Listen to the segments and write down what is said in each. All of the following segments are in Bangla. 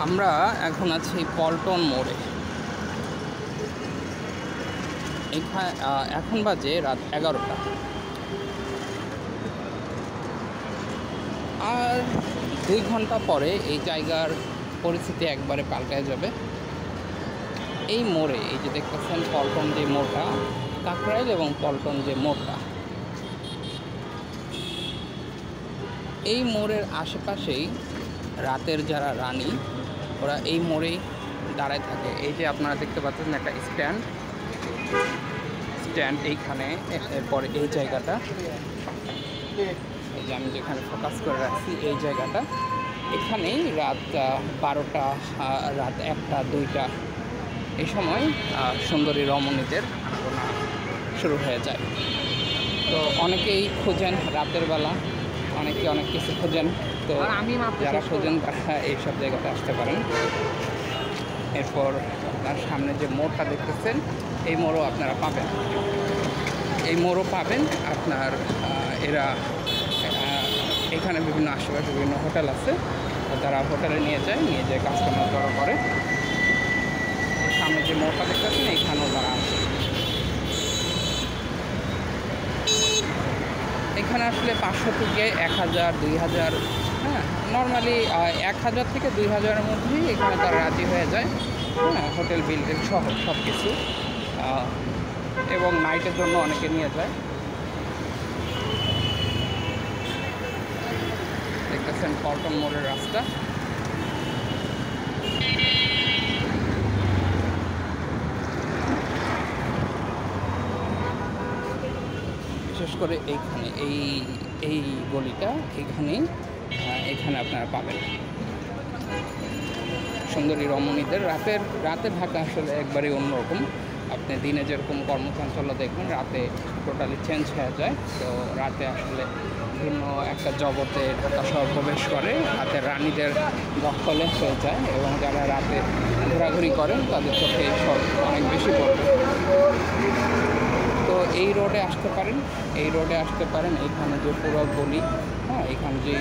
আমরা এখন আছি পল্টন মোড়ে। এখন বাজে রাত 11টা। আর 2 ঘন্টা পরে এই জায়গার পরিস্থিতি একবারে পাল্টে যাবে। এই মোড়ে, এই যে দেখতেছেন পল্টন যে মোড়টা, কাকরাইল এবং পল্টন যে মোড়টা, এই মোড়ের আশেপাশেই রাতের যারা রানী ওরা এই মোড়েই দাঁড়ায় থাকে। এই যে আপনারা দেখতে পাচ্ছেন একটা স্ট্যান্ড এইখানে, এরপরে এই জায়গাটা, এই যে আমি যেখানে ফোকাস করে রাখছি এই জায়গাটা, এখানেই রাত 12টা, রাত 1টা 2টা এই সময় সুন্দরী রমণীদের আনাগোনা শুরু হয়ে যায়। তো অনেকেই খোঁজেন রাতের বেলা, অনেকে অনেক কিছু খোঁজেন। তো যারা খোঁজেন তারা এইসব জায়গাতে আসতে পারেন। এরপর আপনার সামনে যে মোড়টা দেখতেছেন, এই মোড়ও আপনারা পাবেন, আপনার এরা এখানে বিভিন্ন আশেপাশে বিভিন্ন হোটেল আছে, তারা হোটেলে নিয়ে যায় কাস্টমার জড়ো করে। সামনে যে মোড়টা দেখতেছেন এইখানেও তারা আসে। এখানে আসলে 500 থেকে 1000, 2000, হ্যাঁ, নর্মালি 1000 থেকে 2000-এর মধ্যেই এখানে তারা রাজি হয়ে যায়। হ্যাঁ, হোটেল বিল সহ সব কিছু, এবং নাইটের জন্য অনেকে নিয়ে যায়। দেখতেছেন পল্টন মোড়ের রাস্তা। বিশেষ করে এইখানে এই গলিটা, এখানে আপনারা পাবেন সুন্দরী রমণীদের। রাতে ঢাকা আসলে একবারেই অন্যরকম। আপনি দিনে যেরকম কর্মচাঞ্চল্য দেখবেন, রাতে টোটালি চেঞ্জ হয়ে যায়। তো রাতে আসলে ভিন্ন একটা জগতে ঢাকা শহর প্রবেশ করে, রাতের রানীদের দখলে হয়ে যায়, এবং যারা রাতে ঘোরাঘুরি করেন তাদের চোখে সব অনেক বেশি পড়বে। তো এই রোডে আসতে পারেন, এইখানে যে পুরো গলি, হ্যাঁ, এখানে যে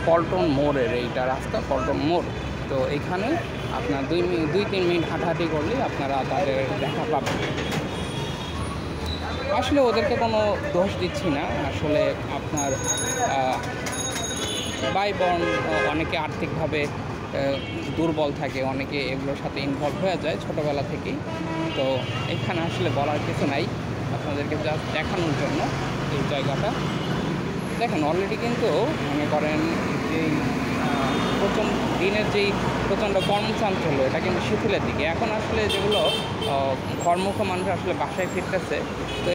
পল্টন মোড়ের এইটা রাস্তা, পল্টন মোড়। তো এইখানে আপনার 2-3 মিনিট হাঁটাহাঁটি করলে আপনারা তাদের দেখা পাবেন। আসলে ওদেরকে কোনো দোষ দিচ্ছি না, আসলে আপনার ভাই বোন অনেকে আর্থিকভাবে দুর্বল থাকে, অনেকে এগুলোর সাথে ইনভলভ হয়ে যায় ছোটোবেলা থেকেই। তো এখানে আসলে বলার কিছু নাই, আপনাদেরকে জাস্ট দেখানোর জন্য এই জায়গাটা দেখেন। অলরেডি কিন্তু মনে করেন যেই দিনের যেই প্রচণ্ড কর্মচাঞ্চল্য, এটা কিন্তু শিথিলের দিকে। এখন আসলে যেগুলো ঘরমুখ মানুষ আসলে বাসায় ফিরতেছে, তো